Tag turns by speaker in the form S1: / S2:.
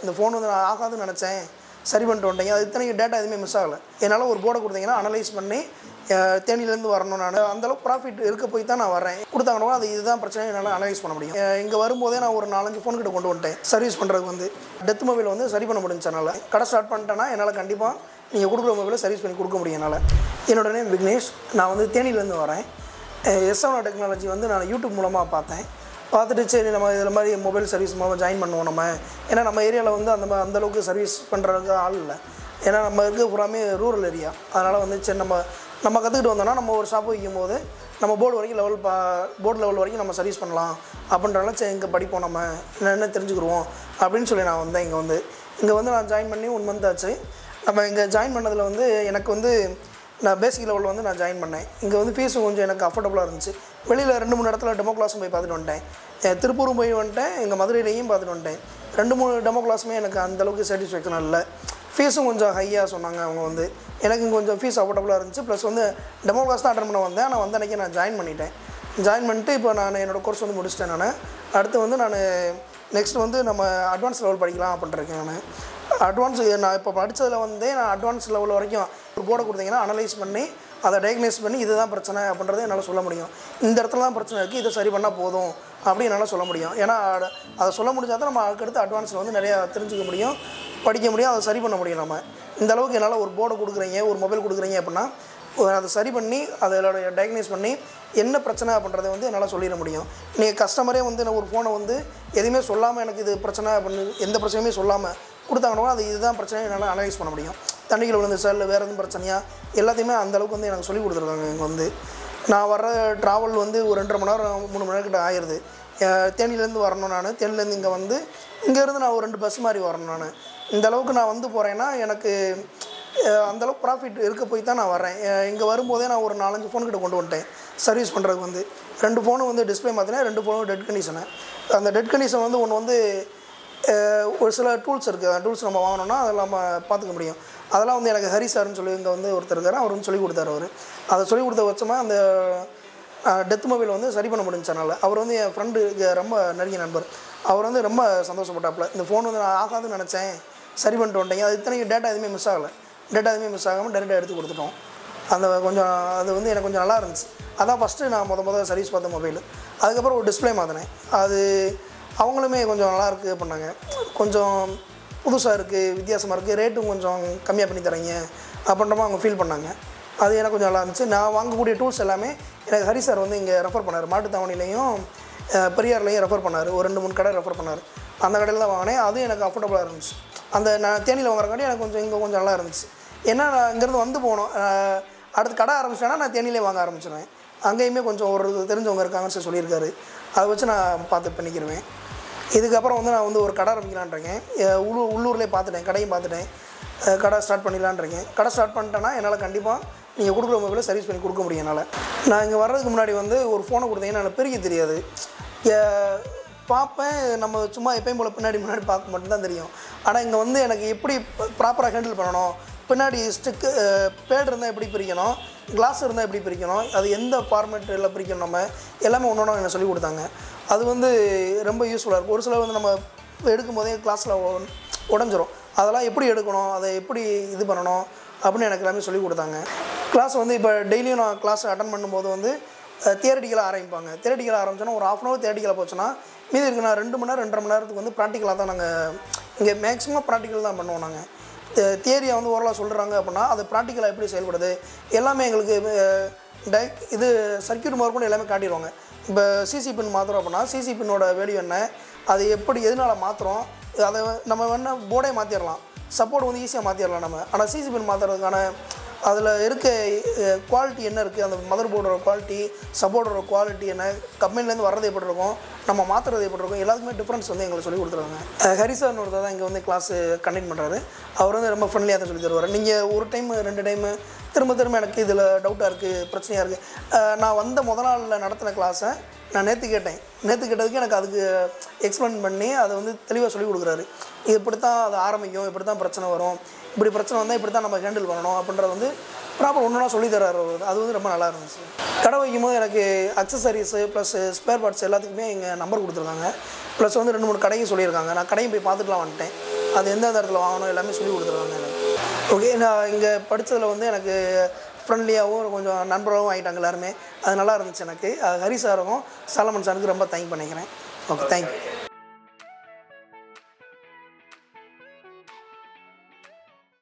S1: இந்த ஃபோன் வந்து நான் ஆகாதுன்னு நினச்சேன், சரி பண்ணிட்டு வந்துட்டீங்க. அது இத்தனைக்கு டேட்டா எதுவுமே மிஸ் ஆகலை. என்னால் ஒரு போர்டை கொடுத்தீங்கன்னா அனலைஸ் பண்ணி தேனியிலேருந்து வரணும். நான் அந்தளவுக்கு ப்ராஃபிட் இருக்க போய் தான் நான் வரேன். கொடுத்தாங்கன்னா அது இதுதான் பிரச்சனை, என்னால் அனலைஸ் பண்ண முடியும். இங்கே வரும்போதே நான் ஒரு 4-5 ஃபோன் கிட்ட கொண்டு வந்துட்டேன். சர்வீஸ் பண்ணுறதுக்கு வந்து டெத் மொபைல் வந்து சரி பண்ண முடிஞ்சு. அதனால் கடை ஸ்டார்ட் பண்ணிட்டேன்னா என்னால் கண்டிப்பாக நீங்கள் கொடுக்குற மொபைலை சர்வீஸ் பண்ணி கொடுக்க முடியும் என்னால். என்னோட நேம் விக்னேஷ். நான் வந்து தேனியிலேருந்து வரேன். S7 டெக்னாலஜி வந்து நான் யூடியூப் மூலமாக பார்த்தேன். பார்த்துட்டு சரி நம்ம இதில் மாதிரி மொபைல் சர்வீஸ் மூலமாக ஜாயின் பண்ணுவோம் நம்ம. ஏன்னா நம்ம ஏரியாவில் வந்து அந்தளவுக்கு சர்வீஸ் பண்ணுறதுக்கு ஆள் இல்லை. ஏன்னா நம்ம இருக்க பூராமே ரூரல் ஏரியா. அதனால் வந்து சரி நம்ம கற்றுக்கிட்டு வந்தோம்னா நம்ம ஒரு ஷாப் வைக்கும்போது நம்ம போர்டு வரைக்கும் போர்டு லெவல் வரைக்கும் நம்ம சர்வீஸ் பண்ணலாம் அப்படின்றனால சரி இங்கே படிப்போம், நம்ம என்ன தெரிஞ்சுக்கிடுவோம் அப்படின்னு சொல்லி நான் வந்தேன். இங்கே வந்து நான் ஜாயின் பண்ணி 1 மந்த் ஆச்சு. நம்ம இங்கே ஜாயின் பண்ணதில் வந்து எனக்கு வந்து நான் பேசிக் லெவலில் வந்து நான் ஜாயின் பண்ணேன். இங்கே வந்து ஃபீஸும் கொஞ்சம் எனக்கு அஃபோர்டபுளாக இருந்துச்சு. வெளியில் 2-3 இடத்துல டெமோ கிளாஸும் போய் பார்த்துட்டு வந்துட்டேன். திருப்பூரும் போய் வந்துட்டேன், எங்கள் மதுரையிலையும் பார்த்துட்டு வந்துட்டேன். 2-3 டெமோ கிளாஸுமே எனக்கு அந்தளவுக்கு சாட்டிஸ்ஃபேக்ஷன் இல்லை. ஃபீஸும் கொஞ்சம் ஹையாக சொன்னாங்க அவங்க வந்து. எனக்கு கொஞ்சம் ஃபீஸ் அஃபோர்டபுளாக இருந்துச்சு. ப்ளஸ் வந்து டெமோ கிளாஸ் தான் அட்டன் பண்ண வந்தேன். ஆனால் வந்த அன்றைக்கி நான் ஜாயின் பண்ணிட்டேன். ஜாயின் பண்ணிட்டு இப்போ நான் என்னோடய கோர்ஸ் வந்து முடிச்சிட்டேன். அடுத்து வந்து நான் நெக்ஸ்ட் வந்து நம்ம அட்வான்ஸ் லெவல் படிக்கலாம் அப்படின்ட்டுருக்கேன். நான் இப்போ படித்ததில் வந்து நான் அட்வான்ஸ் லெவல் வரைக்கும் ஒரு போர்டை கொடுத்தீங்கன்னா அனலைஸ் பண்ணி அதை டயக்னைஸ் பண்ணி இதுதான் பிரச்சனை அப்படின்றத என்னால் சொல்ல முடியும். இந்த இடத்துல தான் பிரச்சனை இருக்குது, இதை சரி பண்ணால் போதும் அப்படி என்னால் சொல்ல முடியும். ஏன்னா அதை சொல்ல முடிஞ்சால் தான் நம்ம அதுக்கடுத்து அட்வான்ஸில் வந்து நிறையா தெரிஞ்சுக்க முடியும், படிக்க முடியும், அதை சரி பண்ண முடியும். நம்ம இந்த அளவுக்கு என்னால் ஒரு போர்டை கொடுக்குறீங்க, ஒரு மொபைல் கொடுக்குறீங்க அப்படின்னா அதை சரி பண்ணி அதோட டயக்னைஸ் பண்ணி என்ன பிரச்சனை அப்படின்றத வந்து என்னால் சொல்லிட முடியும். நீங்கள் கஸ்டமரே வந்து நான் ஒரு ஃபோனை வந்து எதுவுமே சொல்லாமல் எனக்கு இது பிரச்சனை அப்படின்னு எந்த பிரச்சனையுமே சொல்லாமல் கொடுத்தாங்கன்னா அது இதுதான் பிரச்சனை என்னால் அனலைஸ் பண்ண முடியும். தண்ணிகள் விழுந்துச்சா இல்லை வேறு எதுவும் பிரச்சனையா எல்லாத்தையுமே அந்தளவுக்கு வந்து எனக்கு சொல்லி கொடுத்துருக்காங்க. இங்கே வந்து நான் வர ட்ராவல் வந்து ஒரு 2.5 மணி நேரம் 3 மணி நேரம் கிட்ட ஆயிடுது. தேனியிலேருந்து வரணும். நான் தேனியிலேருந்து இங்கேருந்து நான் ஒரு 2 பஸ் மாதிரி வரணும். நான் இந்த அளவுக்கு நான் வந்து போகிறேன்னா எனக்கு அந்தளவுக்கு ப்ராஃபிட் இருக்க போய் தான் நான் வரேன். இங்கே வரும்போதே நான் ஒரு 4-5 ஃபோன் கிட்ட கொண்டு வந்துட்டேன் சர்வீஸ் பண்ணுறதுக்கு வந்து. 2 ஃபோனும் வந்து டிஸ்பிளே மாற்றினேன், 2 ஃபோனும் டெட் கண்டிஷனு. அந்த டெட் கண்டிஷன் வந்து ஒன்று வந்து ஒரு சில டூல்ஸ் இருக்குது. அந்த டூல்ஸ் நம்ம வாங்கினோன்னா அதெல்லாம் நம்ம பார்த்துக்க முடியும். அதெல்லாம் வந்து எனக்கு ஹரி சார்னு சொல்லி இங்கே வந்து ஒருத்தர் இருக்கார், அவர் வந்து சொல்லிக் கொடுத்தாரு. அதை சொல்லிக் கொடுத்த பட்சமாக அந்த டெத் மொபைல் வந்து சரி பண்ண முடிஞ்சு. அதனால் அவர் வந்து என் ஃப்ரெண்டு ரொம்ப நெருங்கிய நண்பர். அவர் வந்து ரொம்ப சந்தோஷப்பட்டாப்புல. இந்த ஃபோன் வந்து நான் ஆகாதுன்னு நினச்சேன், சரி பண்ணிட்டு வந்துட்டீங்க. அது இத்தனைக்கு டேட்டா எதுவுமே மிஸ் ஆகலை. டேட்டா எதுவுமே மிஸ் ஆகாமல் டேரெக்டாக எடுத்து கொடுத்துட்டோம். அது வந்து எனக்கு கொஞ்சம் நல்லா இருந்துச்சு. அதான் ஃபஸ்ட்டு நான் முதல் சர்வீஸ் பார்த்த மொபைல். அதுக்கப்புறம் ஒரு டிஸ்பிளே மாற்றினேன். அது அவங்களுமே கொஞ்சம் நல்லாயிருக்கு பண்ணாங்க. கொஞ்சம் புதுசாக இருக்குது, வித்தியாசமாக இருக்குது, ரேட்டும் கொஞ்சம் கம்மியாக பண்ணி தரீங்க அப்படின்றமா அவங்க ஃபீல் பண்ணாங்க. அது எனக்கு கொஞ்சம் நல்லா இருந்துச்சு. நான் வாங்கக்கூடிய டூல்ஸ் எல்லாமே எனக்கு ஹரி சார் வந்து இங்கே ரெஃபர் பண்ணார். மாட்டுத்தாவணிலையும் பெரியார்லையும் ரெஃபர் பண்ணார். ஒரு 2-3 கடை ரெஃபர் பண்ணார். அந்த கடையில் தான் வாங்கினேன். அதுவும் எனக்கு அஃபோர்டபுளாக இருந்துச்சு. நான் தேனியில் வாங்குறக்காண்டி எனக்கு கொஞ்சம் இங்கே கொஞ்சம் நல்லா இருந்துச்சு. ஏன்னா நான் இங்கேருந்து வந்து போகணும். அடுத்து கடை ஆரம்பிச்சேன்னா நான் தேனியிலே வாங்க ஆரம்பிச்சிடுவேன். அங்கேயுமே கொஞ்சம் ஒரு தெரிஞ்சவங்க இருக்காங்கன்னு சொல்லி சொல்லியிருக்காரு. அதை வச்சு நான் பார்த்து பண்ணிக்கிடுவேன். இதுக்கப்புறம் வந்து நான் வந்து ஒரு கடை ஆரம்பிக்கலான்ருக்கேன். உள்ளூர்லேயே கடையும் பார்த்துட்டேன். கடை ஸ்டார்ட் பண்ணிடலான்ருக்கேன். கடை ஸ்டார்ட் பண்ணிட்டேன்னா என்னால் கண்டிப்பாக நீங்கள் கொடுக்குற மொபைலை சர்வீஸ் பண்ணி கொடுக்க முடியும் என்னால். நான் இங்கே வர்றதுக்கு முன்னாடி வந்து ஒரு ஃபோனை கொடுத்தீங்கன்னா எனக்கு பிரிக்க தெரியாது. பார்ப்பேன், நம்ம சும்மா எப்பயும் போல் முன்னாடி பார்க்க மட்டும்தான் தெரியும். ஆனால் இங்கே வந்து எனக்கு எப்படி ப்ராப்பராக ஹேண்டில் பண்ணணும், பின்னாடி ஸ்டிக்கு பேட் இருந்தால் எப்படி பிரிக்கணும், கிளாஸ் இருந்தால் எப்படி பிரிக்கணும், அது எந்த ஃபார்மேட்டில் பிரிக்கணும், நம்ம எல்லாமே ஒன்று எனக்கு சொல்லிக் கொடுத்தாங்க. அது வந்து ரொம்ப யூஸ்ஃபுல்லாக இருக்கும். ஒரு சில வந்து நம்ம எடுக்கும் போதே கிளாஸில் உடஞ்சிரும். அதெல்லாம் எப்படி எடுக்கணும், அதை எப்படி இது பண்ணணும் அப்படின்னு எனக்கு எல்லாமே சொல்லிக் கொடுத்தாங்க. கிளாஸ் வந்து இப்போ டெய்லியும் நான் கிளாஸ் அட்டன் பண்ணும்போது வந்து தியரட்டிக்கலாக ஆரம்பிப்பாங்க. தியரட்டிக்கலாக ஆரம்பிச்சோன்னா ஒரு 1/2 hour தியரட்டிக்கலாக போச்சுன்னா மீதி இருக்குது நான் 2 மணி நேரம் 2.5 மணி நேரத்துக்கு வந்து ப்ராக்டிக்கலாக தான் நாங்கள் இங்கே மேக்ஸிமம் ப்ராக்டிக்கல் தான் பண்ணுவோம். நாங்கள் தியரியை வந்து ஓரளவு சொல்கிறாங்க அப்படின்னா அது ப்ராக்டிக்கலாக எப்படி செயல்படுது எல்லாமே எங்களுக்கு இது சர்க்யூட் மார்க் எல்லாமே காட்டிடுவாங்க. இப்போ சிசி பின் மாற்றுறோம் அப்படின்னா சிசி பின்னோட வேல்யூ என்ன, அது எப்படி எதனால் மாற்றுறோம், அதை நம்ம வேணால் போர்டே மாற்றிடலாம், சப்போர்ட் வந்து ஈஸியாக மாற்றிடலாம் நம்ம. ஆனால் சிசி பின் மாற்றுறதுக்கான அதில் இருக்க குவாலிட்டி என்ன இருக்குது, அந்த மதர் போர்டோட குவாலிட்டி, சப்போர்ட்டோட குவாலிட்டி என்ன, கம்பெனிலேருந்து வர்றது எப்படி இருக்கும், நம்ம மாற்றுறது எப்படி இருக்கும், எல்லாத்துக்குமே டிஃப்ரென்ஸ் வந்து எங்களுக்கு சொல்லிக் கொடுத்துருவாங்க. ஹரி சார்னு ஒருத்தர் தான் இங்கே வந்து கிளாஸ் கண்டக்ட் பண்ணுறாரு. அவர் வந்து ரொம்ப ஃப்ரெண்ட்லியாக தான் சொல்லி தருவார். நீங்கள் ஒரு டைம் 2 டைமு திரும்ப எனக்கு இதில் டவுட்டாக இருக்குது, பிரச்சனையாக இருக்குது. நான் வந்த நாளில் நடத்தின கிளாஸை நான் நேற்று கேட்டதுக்கு எனக்கு அதுக்கு எக்ஸ்பிளைன் பண்ணி அதை வந்து தெளிவாக சொல்லிக் கொடுக்குறாரு. இது இப்படி தான் அது ஆரம்பிக்கும், இப்படி தான் பிரச்சனை வரும், இப்படி பிரச்சனை வந்தால் இப்படி தான் நம்ம ஹேண்டில் பண்ணணும் அப்படின்றது வந்து ப்ராப்பர் ஒன்றுனா சொல்லி தர்றாரு. அது வந்து ரொம்ப நல்லா இருந்துச்சு. கடை வைக்கும்போது எனக்கு அக்சசரிஸு ப்ளஸ் ஸ்பேர் பார்ட்ஸ் எல்லாத்துக்குமே எங்கள் நம்பர் கொடுத்துருக்காங்க. ப்ளஸ் வந்து 2-3 கடையும் சொல்லியிருக்காங்க. நான் கடையும் போய் பார்த்துட்டுலாம் வந்துட்டேன். அது எந்தெந்த இடத்துல வாங்கணும் எல்லாமே சொல்லி கொடுத்துருவாங்க எனக்கு. ஓகே, நான் இங்கே படித்ததில் வந்து எனக்கு ஃப்ரெண்ட்லியாகவும் கொஞ்சம் நண்பராகவும் ஆகிட்டாங்க எல்லாருமே. அது நல்லா இருந்துச்சு எனக்கு. ஹரி சாருக்கும் சாலமன் சாருக்கு ரொம்ப தேங்க் பண்ணிக்கிறேன். Okay, thank you.